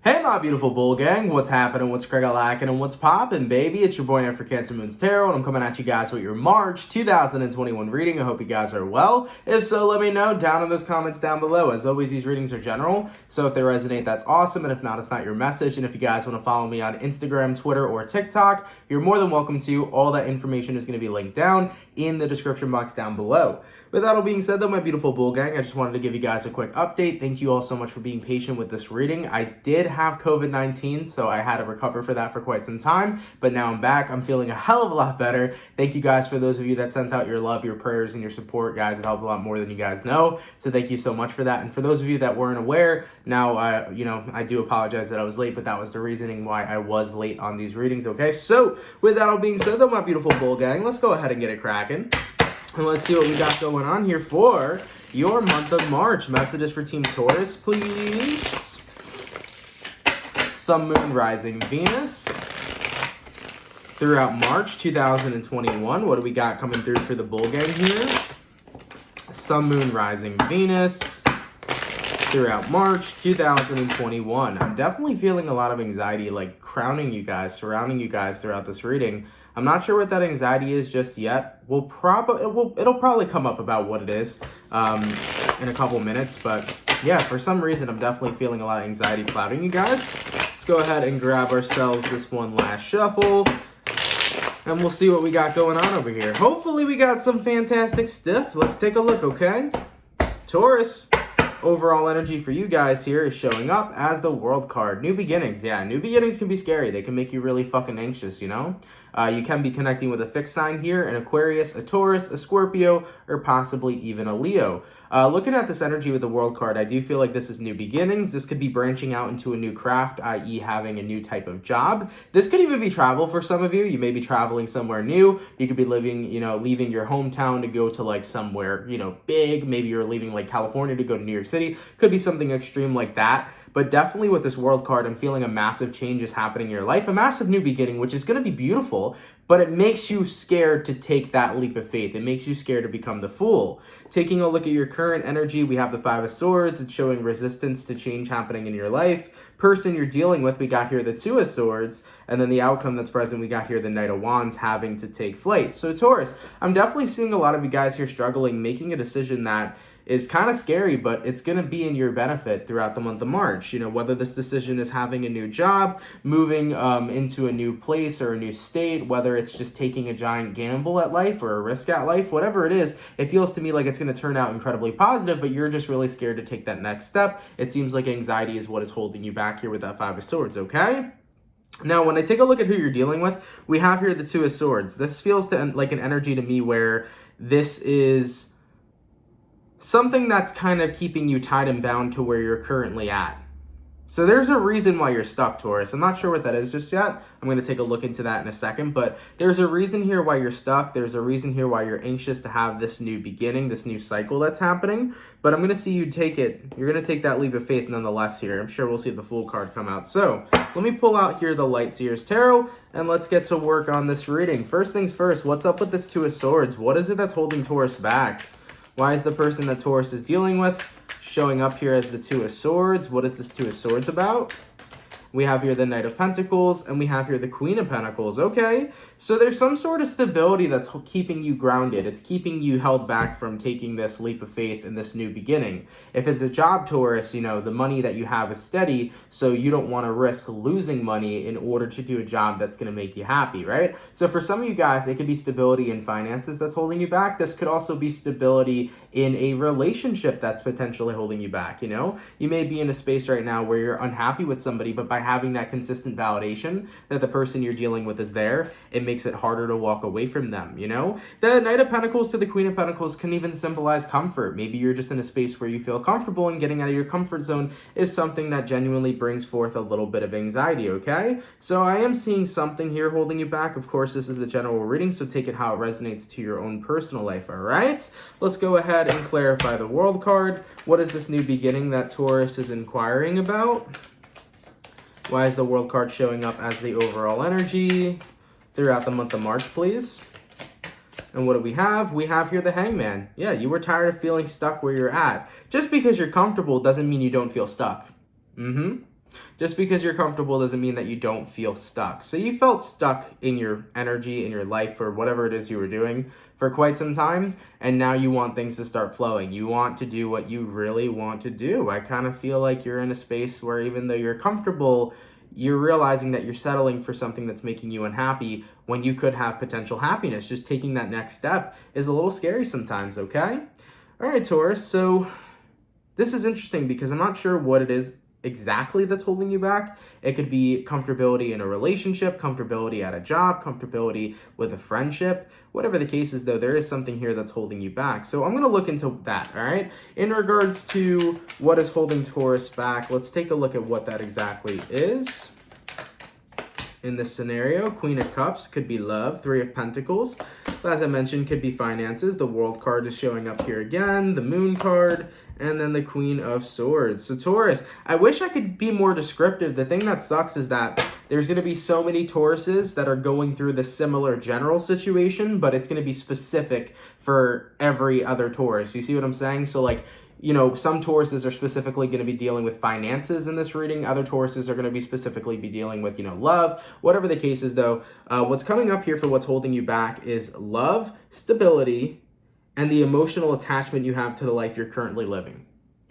Hey my beautiful bull gang, what's happening, what's crackalackin', and what's poppin', baby? It's your boy for CancerMoonsTarot, and I'm coming at you guys with your March 2021 reading. I hope you guys are well. If so, let me know down in those comments down below. As always, these readings are general, so if they resonate, that's awesome, and if not, it's not your message. And if you guys want to follow me on Instagram, Twitter, or TikTok, you're more than welcome to. All that information is going to be linked down in the description box down below. With that all being said, though, my beautiful bull gang, I just wanted to give you guys a quick update. Thank you all so much for being patient with this reading. I did have COVID-19, so I had to recover for that for quite some time, but now I'm back. I'm feeling a hell of a lot better. Thank you guys for those of you that sent out your love, your prayers, and your support, guys. It helped a lot more than you guys know, so thank you so much for that. And for those of you that weren't aware, now, I do apologize that I was late, but that was the reasoning why I was late on these readings, okay? So, with that all being said, though, my beautiful bull gang, let's go ahead and get it cracking. And let's see what we got going on here for your month of March. Messages for Team Taurus, please. Sun, Moon, Rising, Venus. Throughout March 2021, what do we got coming through for the bull gang here? Sun, Moon, Rising, Venus. Throughout March 2021. I'm definitely feeling a lot of anxiety, like crowning you guys, surrounding you guys throughout this reading. I'm not sure what that anxiety is just yet. It'll probably come up about what it is in a couple minutes. But yeah, for some reason, I'm definitely feeling a lot of anxiety clouding you guys. Let's go ahead and grab ourselves this one last shuffle. And we'll see what we got going on over here. Hopefully we got some fantastic stuff. Let's take a look, okay? Taurus. Overall energy for you guys here is showing up as the World card. New beginnings. Yeah, new beginnings can be scary. They can make you really fucking anxious, you know? You can be connecting with a fixed sign here, an Aquarius, a Taurus, a Scorpio, or possibly even a Leo. Looking at this energy with the World card, I do feel like this is new beginnings. This could be branching out into a new craft, i.e. having a new type of job. This could even be travel for some of you. You may be traveling somewhere new. You could be living, leaving your hometown to go to like somewhere, big. Maybe you're leaving like California to go to New York City. Could be something extreme like that. But definitely with this World card, I'm feeling a massive change is happening in your life, a massive new beginning, which is going to be beautiful, but it makes you scared to take that leap of faith. It makes you scared to become the fool. Taking a look at your current energy, we have the Five of Swords. It's showing resistance to change happening in your life. Person you're dealing with, we got here the Two of Swords, and then the outcome that's present, we got here the Knight of Wands having to take flight. So Taurus, I'm definitely seeing a lot of you guys here struggling, making a decision that is kind of scary, but it's going to be in your benefit throughout the month of March. Whether this decision is having a new job, moving into a new place or a new state, whether it's just taking a giant gamble at life or a risk at life, whatever it is, it feels to me like it's going to turn out incredibly positive, but you're just really scared to take that next step. It seems like anxiety is what is holding you back here with that Five of Swords, okay? Now, when I take a look at who you're dealing with, we have here the Two of Swords. This feels like an energy to me where this is something that's kind of keeping you tied and bound to where you're currently at. So there's a reason why you're stuck, Taurus. I'm not sure what that is just yet. I'm going to take a look into that in a second, but there's a reason here why you're stuck. There's a reason here why you're anxious to have this new beginning, this new cycle that's happening, but I'm going to see you take it. You're going to take that leap of faith nonetheless here. I'm sure we'll see the Fool card come out. So let me pull out here the Light Seers Tarot, and let's get to work on this reading. First things first, what's up with this Two of Swords? What is it that's holding Taurus back? Why is the person that Taurus is dealing with showing up here as the Two of Swords? What is this Two of Swords about? We have here the Knight of Pentacles, and we have here the Queen of Pentacles. Okay, so there's some sort of stability that's keeping you grounded. It's keeping you held back from taking this leap of faith in this new beginning. If it's a job, Taurus, the money that you have is steady, so you don't want to risk losing money in order to do a job that's going to make you happy, right? So for some of you guys, it could be stability in finances that's holding you back. This could also be stability in a relationship that's potentially holding you back, You may be in a space right now where you're unhappy with somebody, but by having that consistent validation that the person you're dealing with is there, it makes it harder to walk away from them, The Knight of Pentacles to the Queen of Pentacles can even symbolize comfort. Maybe you're just in a space where you feel comfortable, and getting out of your comfort zone is something that genuinely brings forth a little bit of anxiety, okay? So I am seeing something here holding you back. Of course, this is the general reading, so take it how it resonates to your own personal life, all right? Let's go ahead and clarify the World card. What is this new beginning that Taurus is inquiring about? Why is the World card showing up as the overall energy throughout the month of March, please? And what do we have? We have here the Hangman. Yeah, you were tired of feeling stuck where you're at. Just because you're comfortable doesn't mean you don't feel stuck. Just because you're comfortable doesn't mean that you don't feel stuck. So you felt stuck in your energy, in your life, or whatever it is you were doing for quite some time, and now you want things to start flowing. You want to do what you really want to do. I kind of feel like you're in a space where even though you're comfortable, you're realizing that you're settling for something that's making you unhappy when you could have potential happiness. Just taking that next step is a little scary sometimes, okay? All right, Taurus, so this is interesting because I'm not sure what it is exactly that's holding you back. It could be comfortability in a relationship, comfortability at a job, comfortability with a friendship. Whatever the case is, though, there is something here that's holding you back. So I'm going to look into that, all right? In regards to what is holding Taurus back, let's take a look at what that exactly is. In this scenario, Queen of Cups could be love, Three of Pentacles. So as I mentioned, could be finances. The World card is showing up here again, the Moon card, and then the Queen of Swords. So Taurus, I wish I could be more descriptive. The thing that sucks is that there's going to be so many Tauruses that are going through the similar general situation, but it's going to be specific for every other Taurus. You see what I'm saying? So like, you know, some Tauruses are specifically going to be dealing with finances in this reading. Other Tauruses are going to be specifically dealing with, you know, love. Whatever the case is, though, what's coming up here for what's holding you back is love, stability, and the emotional attachment you have to the life you're currently living.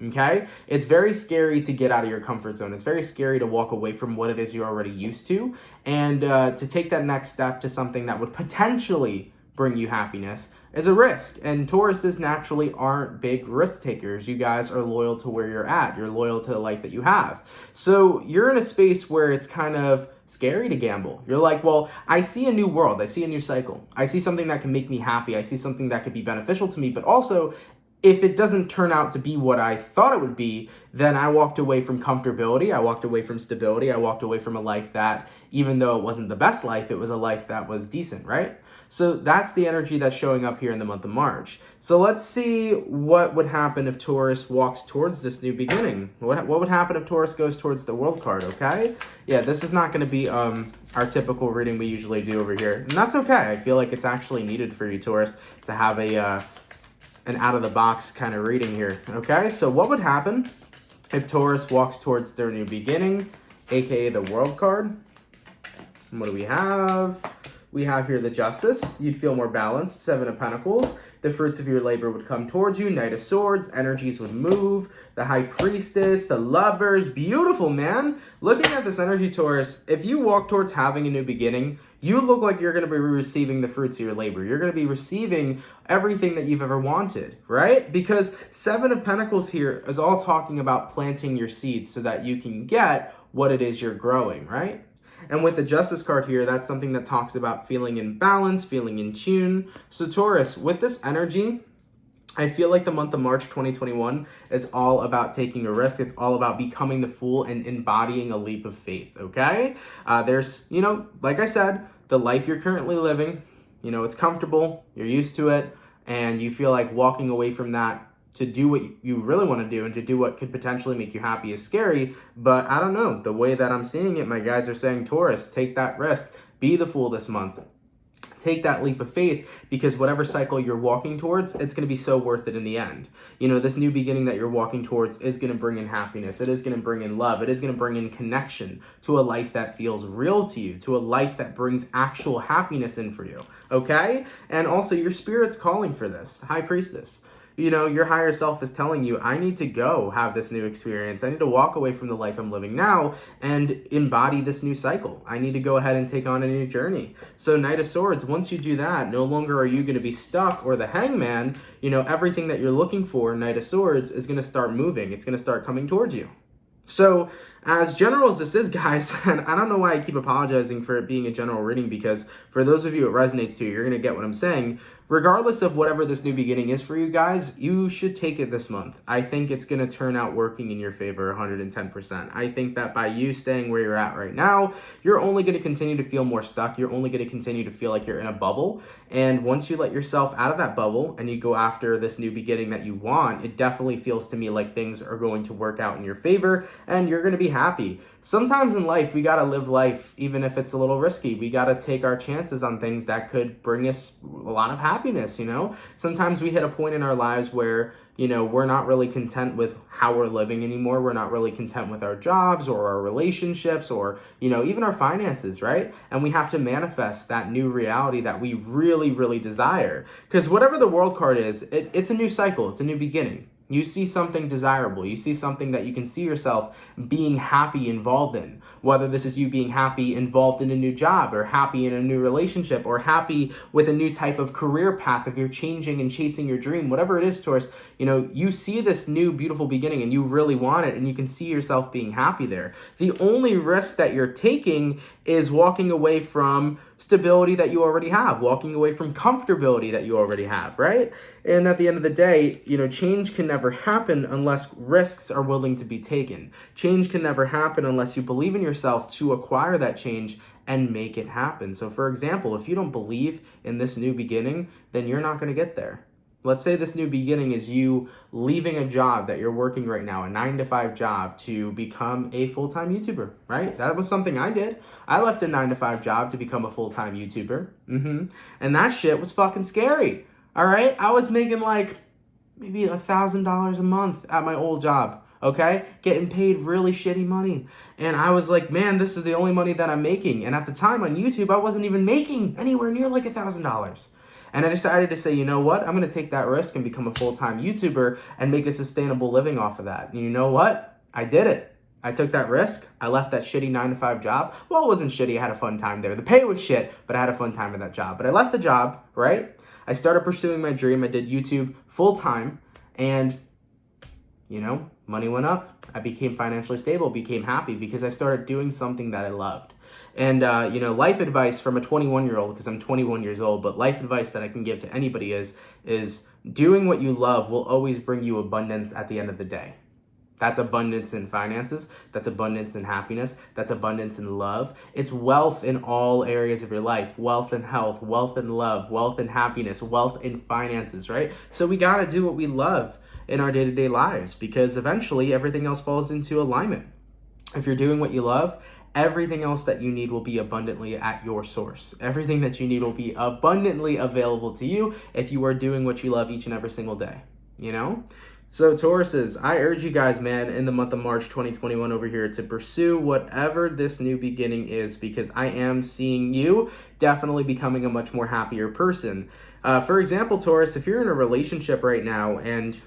Okay? It's very scary to get out of your comfort zone. It's very scary to walk away from what it is you're already used to, and to take that next step to something that would potentially bring you happiness is a risk. And Tauruses naturally aren't big risk takers. You guys are loyal to where you're at. You're loyal to the life that you have. So you're in a space where it's kind of scary to gamble. You're like, well, I see a new world. I see a new cycle. I see something that can make me happy. I see something that could be beneficial to me. But also, if it doesn't turn out to be what I thought it would be, then I walked away from comfortability. I walked away from stability. I walked away from a life that, even though it wasn't the best life, it was a life that was decent, right? So that's the energy that's showing up here in the month of March. So let's see what would happen if Taurus walks towards this new beginning. What would happen if Taurus goes towards the World card, okay? Yeah, this is not going to be our typical reading we usually do over here. And that's okay. I feel like it's actually needed for you, Taurus, to have an out-of-the-box kind of reading here, okay? So what would happen if Taurus walks towards their new beginning, aka the World card? And what do we have? We have here the Justice. You'd feel more balanced. Seven of Pentacles. The fruits of your labor would come towards you. Knight of Swords. Energies would move. The High Priestess. The Lovers. Beautiful, man. Looking at this energy, Taurus, if you walk towards having a new beginning, you look like you're going to be receiving the fruits of your labor. You're going to be receiving everything that you've ever wanted, right? Because Seven of Pentacles here is all talking about planting your seeds so that you can get what it is you're growing, right? And with the Justice card here, that's something that talks about feeling in balance, feeling in tune. So Taurus, with this energy, I feel like the month of March 2021 is all about taking a risk. It's all about becoming the fool and embodying a leap of faith, okay? There's, you know, like I said, the life you're currently living, you know, it's comfortable, you're used to it, and you feel like walking away from that to do what you really want to do and to do what could potentially make you happy is scary. But I don't know, the way that I'm seeing it, my guides are saying, Taurus, take that risk. Be the fool this month. Take that leap of faith, because whatever cycle you're walking towards, it's going to be so worth it in the end. You know, this new beginning that you're walking towards is going to bring in happiness. It is going to bring in love. It is going to bring in connection to a life that feels real to you, to a life that brings actual happiness in for you, okay? And also, your spirit's calling for this, High Priestess. You know, your higher self is telling you, I need to go have this new experience. I need to walk away from the life I'm living now and embody this new cycle. I need to go ahead and take on a new journey. So Knight of Swords, once you do that, no longer are you going to be stuck, or the Hangman. You know, everything that you're looking for, Knight of Swords, is going to start moving. It's going to start coming towards you. So as general as this is, guys, and I don't know why I keep apologizing for it being a general reading, because for those of you it resonates to, you're going to get what I'm saying. Regardless of whatever this new beginning is for you guys, you should take it this month. I think it's going to turn out working in your favor 110%. I think that by you staying where you're at right now, you're only going to continue to feel more stuck. You're only going to continue to feel like you're in a bubble. And once you let yourself out of that bubble and you go after this new beginning that you want, it definitely feels to me like things are going to work out in your favor and you're going to be happy. Sometimes in life, we got to live life, even if it's a little risky. We got to take our chances on things that could bring us a lot of happiness, you know? Sometimes we hit a point in our lives where, you know, we're not really content with how we're living anymore. We're not really content with our jobs or our relationships or, you know, even our finances, right? And we have to manifest that new reality that we really, really desire. Because whatever the world card is, it's a new cycle. It's a new beginning. You see something desirable. You see something that you can see yourself being happy involved in. Whether this is you being happy involved in a new job or happy in a new relationship or happy with a new type of career path if you're changing and chasing your dream, whatever it is, Taurus, you know, you see this new beautiful beginning and you really want it and you can see yourself being happy there. The only risk that you're taking is walking away from stability that you already have, walking away from comfortability that you already have, right? And at the end of the day, you know, change can never happen unless risks are willing to be taken. Change can never happen unless you believe in yourself to acquire that change and make it happen. So for example, if you don't believe in this new beginning, then you're not going to get there. Let's say this new beginning is you leaving a job that you're working right now, a 9-to-5 job, to become a full-time YouTuber, right? That was something I did. I left a 9-to-5 job to become a full-time YouTuber. And that shit was fucking scary, all right? I was making like maybe $1,000 a month at my old job, okay? Getting paid really shitty money. And I was like, man, this is the only money that I'm making. And at the time on YouTube, I wasn't even making anywhere near like $1,000. And I decided to say, you know what? I'm going to take that risk and become a full-time YouTuber and make a sustainable living off of that. And you know what? I did it. I took that risk. I left that shitty 9-to-5 job. Well, it wasn't shitty. I had a fun time there. The pay was shit, but I had a fun time in that job. But I left the job, right? I started pursuing my dream. I did YouTube full-time. And, you know, money went up. I became financially stable, became happy because I started doing something that I loved. And, you know, life advice from a 21-year-old, because I'm 21 years old, but life advice that I can give to anybody is doing what you love will always bring you abundance at the end of the day. That's abundance in finances. That's abundance in happiness. That's abundance in love. It's wealth in all areas of your life. Wealth in health, wealth in love, wealth in happiness, wealth in finances, right? So we got to do what we love in our day-to-day lives because eventually everything else falls into alignment. If you're doing what you love, everything else that you need will be abundantly at your source. Everything that you need will be abundantly available to you if you are doing what you love each and every single day, you know? So Tauruses, I urge you guys, man, in the month of March 2021 over here to pursue whatever this new beginning is because I am seeing you definitely becoming a much more happier person. For example, Taurus, if you're in a relationship right now and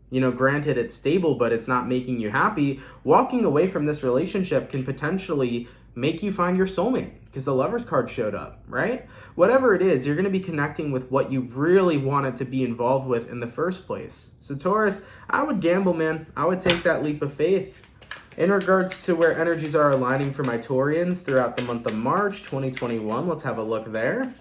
you know, granted it's stable, but it's not making you happy, walking away from this relationship can potentially make you find your soulmate because the Lover's card showed up, right? Whatever it is, you're going to be connecting with what you really wanted to be involved with in the first place. So Taurus, I would gamble, man. I would take that leap of faith. In regards to where energies are aligning for my Taurians throughout the month of March 2021, let's have a look there.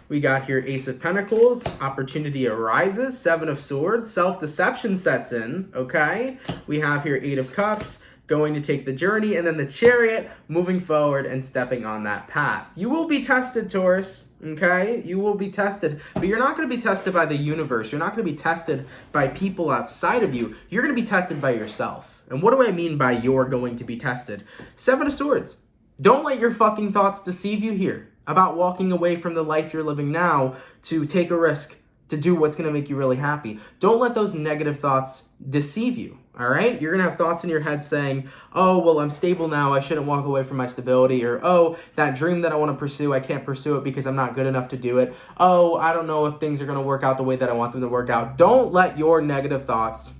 We got here Ace of Pentacles, opportunity arises, 7 of Swords, self-deception sets in, okay? We have here 8 of Cups, going to take the journey, and then the Chariot, moving forward and stepping on that path. You will be tested, Taurus, okay? You will be tested, but you're not going to be tested by the universe. You're not going to be tested by people outside of you. You're going to be tested by yourself. And what do I mean by you're going to be tested? 7 of Swords. Don't let your fucking thoughts deceive you here about walking away from the life you're living now to take a risk, to do what's going to make you really happy. Don't let those negative thoughts deceive you, all right? You're going to have thoughts in your head saying, oh, well, I'm stable now. I shouldn't walk away from my stability. Or, oh, that dream that I want to pursue, I can't pursue it because I'm not good enough to do it. Oh, I don't know if things are going to work out the way that I want them to work out. Don't let your negative thoughts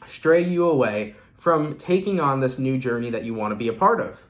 stray you away from taking on this new journey that you want to be a part of.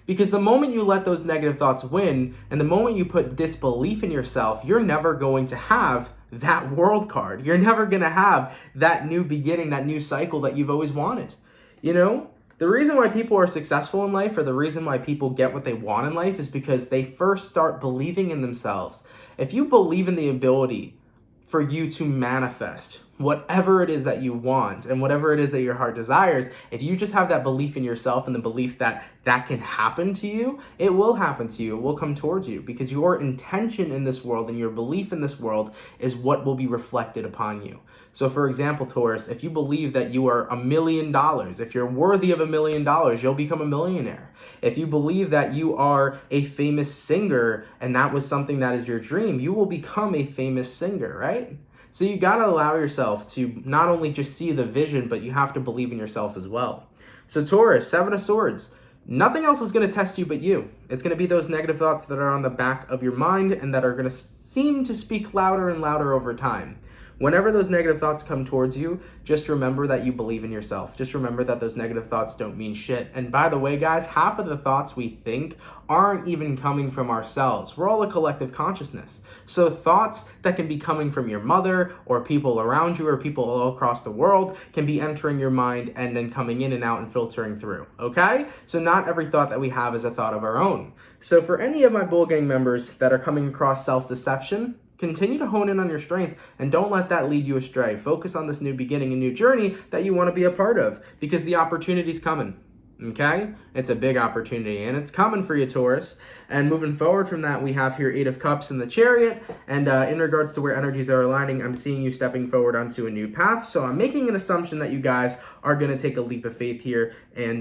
Because the moment you let those negative thoughts win, and the moment you put disbelief in yourself, you're never going to have that world card. You're never going to have that new beginning, that new cycle that you've always wanted. You know, the reason why people are successful in life or the reason why people get what they want in life is because they first start believing in themselves. If you believe in the ability for you to manifest whatever it is that you want and whatever it is that your heart desires, if you just have that belief in yourself and the belief that that can happen to you, it will happen to you. It will come towards you, because your intention in this world and your belief in this world is what will be reflected upon you. So for example, Taurus, if you believe that you are $1 million, if you're worthy of $1 million, you'll become a millionaire. If you believe that you are a famous singer and that was something that is your dream, you will become a famous singer, right? So you got to allow yourself to not only just see the vision, but you have to believe in yourself as well. So Taurus, 7 of Swords. Nothing else is going to test you but you. It's going to be those negative thoughts that are on the back of your mind and that are going to seem to speak louder and louder over time. Whenever those negative thoughts come towards you, just remember that you believe in yourself. Just remember that those negative thoughts don't mean shit. And by the way, guys, half of the thoughts we think aren't even coming from ourselves. We're all a collective consciousness. So thoughts that can be coming from your mother or people around you or people all across the world can be entering your mind and then coming in and out and filtering through, okay? So not every thought that we have is a thought of our own. So for any of my Bull Gang members that are coming across self-deception, continue to hone in on your strength and don't let that lead you astray. Focus on this new beginning and new journey that you want to be a part of, because the opportunity's coming, okay? It's a big opportunity and it's coming for you, Taurus. And moving forward from that, we have here 8 of Cups in the Chariot. And in regards to where energies are aligning, I'm seeing you stepping forward onto a new path. So I'm making an assumption that you guys are going to take a leap of faith here and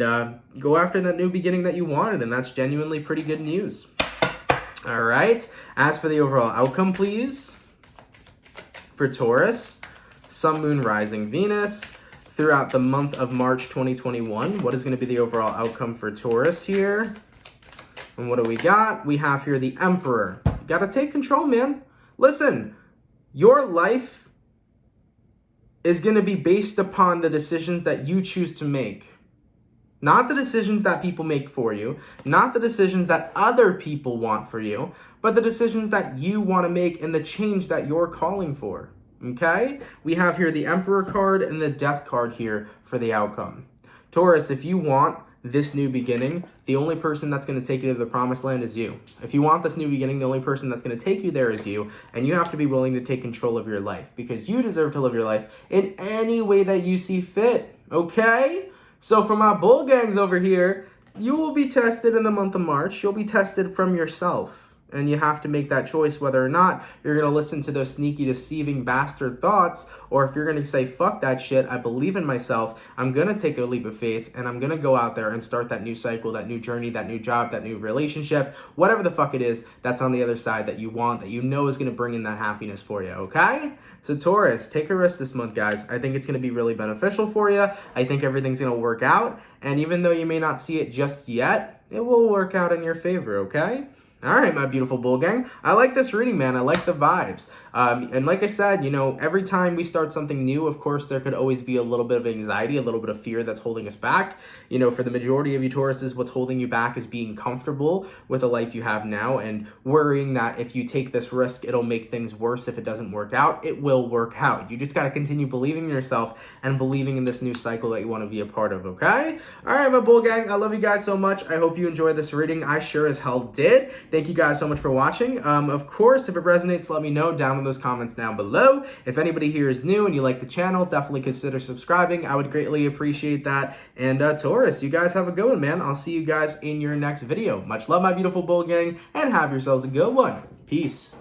go after that new beginning that you wanted. And that's genuinely pretty good news. All right, as for the overall outcome, please, for Taurus, Sun, Moon, Rising, Venus, throughout the month of March 2021, what is going to be the overall outcome for Taurus here? And what do we got? We have here the Emperor. You got to take control, man. Listen, your life is going to be based upon the decisions that you choose to make. Not the decisions that people make for you, not the decisions that other people want for you, but the decisions that you want to make and the change that you're calling for, okay? We have here the Emperor card and the Death card here for the outcome. Taurus, if you want this new beginning, the only person that's going to take you to the promised land is you. If you want this new beginning, the only person that's going to take you there is you, and you have to be willing to take control of your life, because you deserve to live your life in any way that you see fit, okay? So for my Bull Gangs over here, you will be tested in the month of March. You'll be tested from yourself. And you have to make that choice whether or not you're going to listen to those sneaky, deceiving bastard thoughts, or if you're going to say, fuck that shit, I believe in myself, I'm going to take a leap of faith, and I'm going to go out there and start that new cycle, that new journey, that new job, that new relationship, whatever the fuck it is that's on the other side that you want, that you know is going to bring in that happiness for you, okay? So Taurus, take a risk this month, guys. I think it's going to be really beneficial for you. I think everything's going to work out, and even though you may not see it just yet, it will work out in your favor, okay? All right, my beautiful Bull Gang. I like this reading, man. I like the vibes. And like I said, you know, every time we start something new, of course, there could always be a little bit of anxiety, a little bit of fear that's holding us back. You know, for the majority of you Tauruses, what's holding you back is being comfortable with the life you have now and worrying that if you take this risk, it'll make things worse if it doesn't work out. It will work out. You just got to continue believing in yourself and believing in this new cycle that you want to be a part of, okay? All right, my Bull Gang. I love you guys so much. I hope you enjoyed this reading. I sure as hell did. Thank you guys so much for watching. Of course, if it resonates, let me know down in those comments down below. If anybody here is new and you like the channel, definitely consider subscribing. I would greatly appreciate that. And Taurus, you guys have a good one, man. I'll see you guys in your next video. Much love, my beautiful Bull Gang, and have yourselves a good one. Peace.